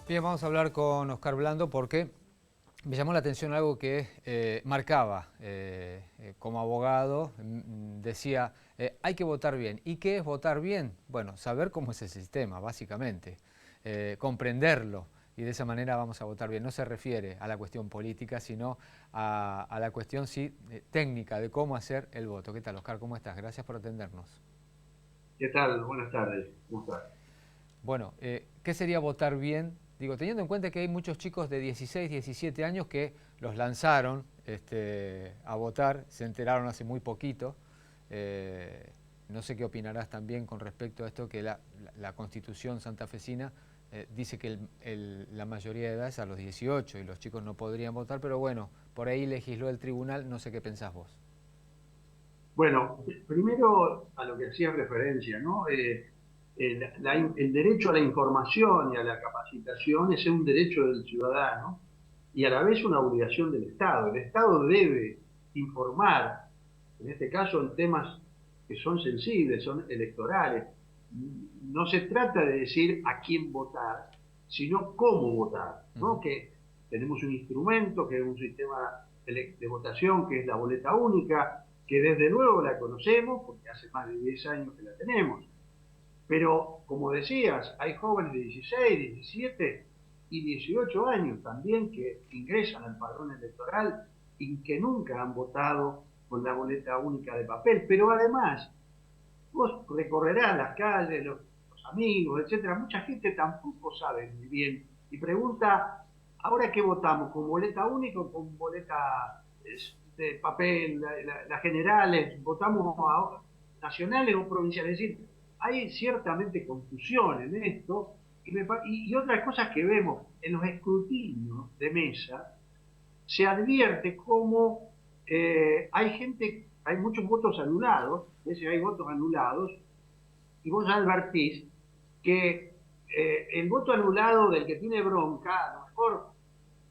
Bien, vamos a hablar con Oscar Blando porque me llamó la atención algo que marcaba como abogado, decía, hay que votar bien. ¿Y qué es votar bien? Bueno, saber cómo es el sistema, básicamente, comprenderlo y de esa manera vamos a votar bien. No se refiere a la cuestión política, sino a la cuestión sí, técnica de cómo hacer el voto. ¿Qué tal, Oscar? ¿Cómo estás? Gracias por atendernos. ¿Qué tal? Buenas tardes. ¿Cómo estás? Bueno, ¿qué sería votar bien? Digo, teniendo en cuenta que hay muchos chicos de 16, 17 años que los lanzaron a votar, se enteraron hace muy poquito. Eh, no sé qué opinarás también con respecto a esto que la Constitución santafesina dice que la mayoría de edad es a los 18 y los chicos no podrían votar, pero bueno, por ahí legisló el tribunal, no sé qué pensás vos. Bueno, primero a lo que hacías referencia, ¿no? El derecho a la información y a la capacitación es un derecho del ciudadano y a la vez una obligación del Estado. El Estado debe informar, en este caso en temas que son sensibles, son electorales. No se trata de decir a quién votar, sino cómo votar, ¿no? Ujú. Que tenemos un instrumento, que es un sistema de votación, que es la boleta única, que desde luego la conocemos, porque hace más de 10 años que la tenemos. Pero, como decías, hay jóvenes de 16, 17 y 18 años también que ingresan al padrón electoral y que nunca han votado con la boleta única de papel. Pero además, vos recorrerás las calles, los amigos, etcétera. Mucha gente tampoco sabe muy bien y pregunta, ¿ahora qué votamos? ¿Con boleta única o con boleta de papel, las generales? ¿Votamos a nacionales o provinciales? Es decir, hay ciertamente confusión en esto y otras cosas que vemos en los escrutinios de mesa, se advierte cómo hay muchos votos anulados, a veces hay votos anulados, y vos advertís que el voto anulado del que tiene bronca, a lo mejor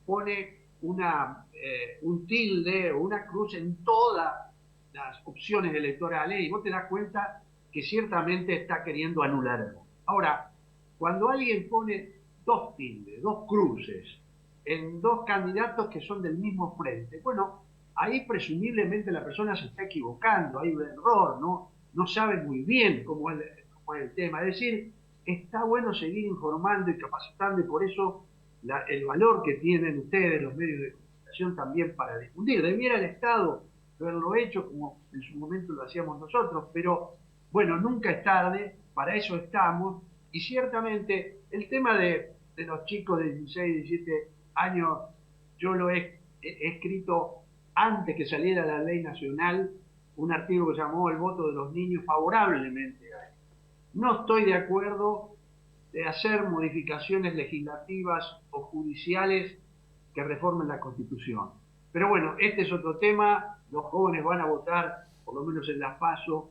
pone un tilde o una cruz en todas las opciones electorales y vos te das cuenta que ciertamente está queriendo anular el voto. Ahora, cuando alguien pone dos tildes, dos cruces en dos candidatos que son del mismo frente, bueno, ahí presumiblemente la persona se está equivocando, hay un error, no sabe muy bien cómo es el tema. Es decir, está bueno seguir informando y capacitando y por eso el valor que tienen ustedes, los medios de comunicación, también para difundir. Debiera el Estado haberlo hecho como en su momento lo hacíamos nosotros, pero bueno, nunca es tarde, para eso estamos, y ciertamente el tema de los chicos de 16, 17 años, yo lo he escrito antes que saliera la ley nacional, un artículo que se llamó El voto de los niños favorablemente a él. No estoy de acuerdo de hacer modificaciones legislativas o judiciales que reformen la Constitución. Pero bueno, este es otro tema, los jóvenes van a votar, por lo menos en las PASO,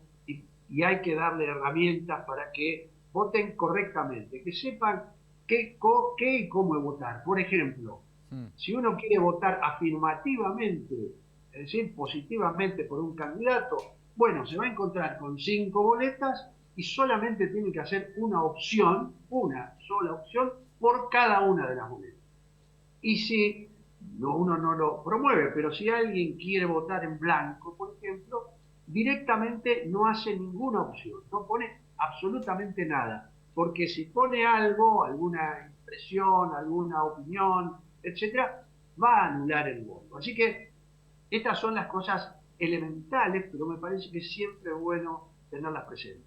y hay que darle herramientas para que voten correctamente, que sepan qué y cómo votar. Por ejemplo, Mm. si uno quiere votar afirmativamente, es decir, positivamente por un candidato, bueno, se va a encontrar con 5 boletas y solamente tiene que hacer una sola opción por cada una de las boletas. Y si uno no lo promueve, pero si alguien quiere votar en blanco, por ejemplo, directamente no hace ninguna opción, no pone absolutamente nada, porque si pone algo, alguna impresión, alguna opinión, etcétera, va a anular el voto. Así que estas son las cosas elementales, pero me parece que siempre es bueno tenerlas presentes.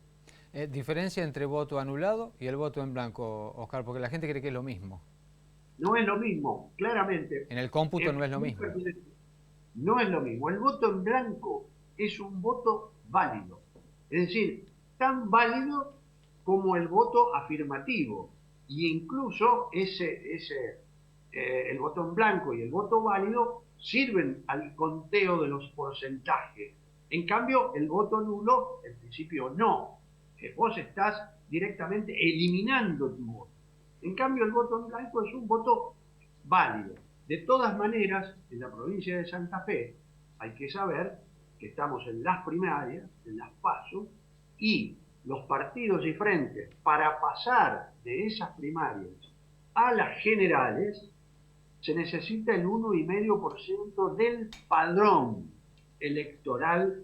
Diferencia entre voto anulado y el voto en blanco, Oscar, porque la gente cree que es lo mismo. No es lo mismo, claramente. En el cómputo no es lo mismo. No es lo mismo. El voto en blanco es un voto válido. Es decir, tan válido como el voto afirmativo. Y incluso el voto en blanco y el voto válido sirven al conteo de los porcentajes. En cambio, el voto nulo, en principio, no. Vos estás directamente eliminando tu voto. En cambio, el voto en blanco es un voto válido. De todas maneras, en la provincia de Santa Fe hay que saber que estamos en las primarias, en las PASO, y los partidos y frentes para pasar de esas primarias a las generales se necesita el 1,5% del padrón electoral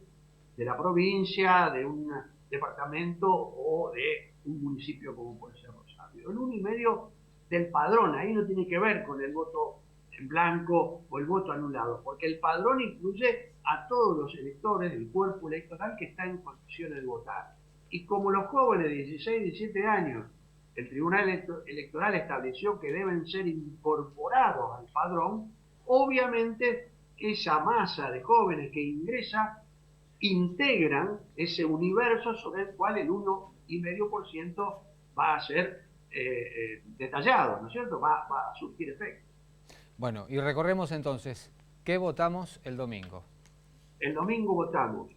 de la provincia, de un departamento o de un municipio como puede ser Rosario. El 1,5% del padrón, ahí no tiene que ver con el voto en blanco o el voto anulado, porque el padrón incluye a todos los electores del cuerpo electoral que está en condiciones de votar. Y como los jóvenes de 16, 17 años, el Tribunal Electoral estableció que deben ser incorporados al padrón, obviamente esa masa de jóvenes que ingresa integran ese universo sobre el cual el 1,5% va a ser detallado, ¿no es cierto? Va a surtir efecto. Bueno, y recorremos entonces, ¿qué votamos el domingo? El domingo votamos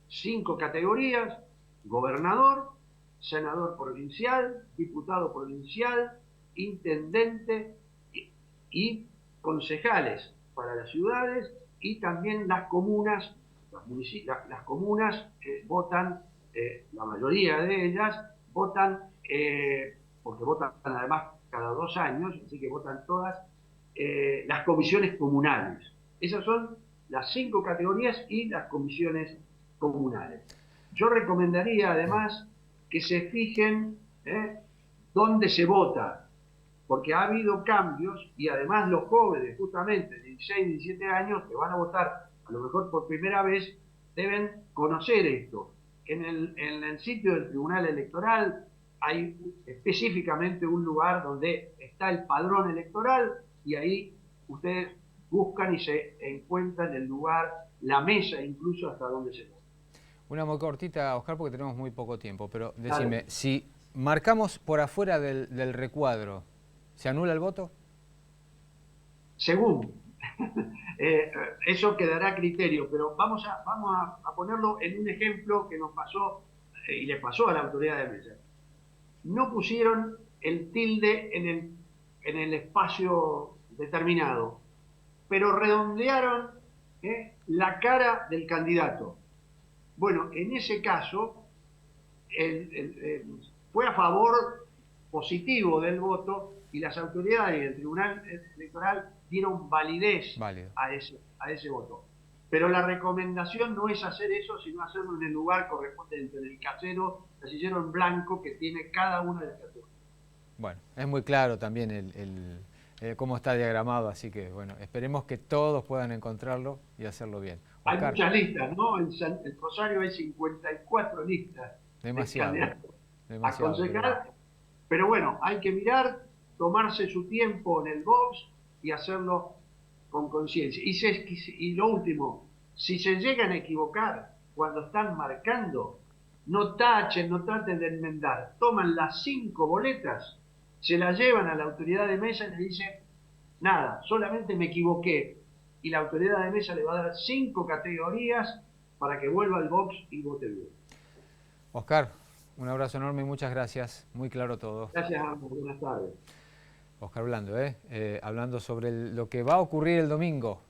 5 categorías: gobernador, senador provincial, diputado provincial, intendente y concejales para las ciudades, y también las comunas. Las comunas votan, la mayoría de ellas votan, porque votan además cada 2 años, así que votan todas, las comisiones comunales. Esas son las 5 categorías y las comisiones comunales. Yo recomendaría además que se fijen dónde se vota, porque ha habido cambios y además los jóvenes, justamente de 16, 17 años, que van a votar a lo mejor por primera vez, deben conocer esto. En el sitio del Tribunal Electoral hay específicamente un lugar donde está el padrón electoral y ahí ustedes buscan y se encuentran el lugar, la mesa incluso hasta donde se vota. Una muy cortita, Oscar, porque tenemos muy poco tiempo, pero decime, Dale. si marcamos por afuera del recuadro, ¿se anula el voto? Según, eso quedará a criterio, pero vamos a ponerlo en un ejemplo que nos pasó y le pasó a la autoridad de mesa. No pusieron el tilde en el espacio determinado, pero redondearon la cara del candidato. Bueno, en ese caso fue a favor positivo del voto y las autoridades y el Tribunal Electoral dieron validez Válido. a ese voto. Pero la recomendación no es hacer eso, sino hacerlo en el lugar correspondiente, en el casillero en blanco que tiene cada una de las categorías. Bueno, es muy claro también cómo está diagramado, así que bueno, esperemos que todos puedan encontrarlo y hacerlo bien. Hay Oscar, muchas listas, ¿no? En Rosario hay 54 listas de demasiado, candidatos a demasiado, pero bueno. concejal, pero bueno, hay que mirar, tomarse su tiempo en el box y hacerlo con conciencia. Y lo último, si se llegan a equivocar cuando están marcando, no tachen, no traten de enmendar. Toman las 5 boletas, se las llevan a la autoridad de mesa y le dicen, nada, solamente me equivoqué. Y la autoridad de mesa le va a dar 5 categorías para que vuelva al box y vote bien. Oscar, un abrazo enorme y muchas gracias, muy claro todo. Gracias a ambos, buenas tardes. Oscar Blando, hablando sobre lo que va a ocurrir el domingo.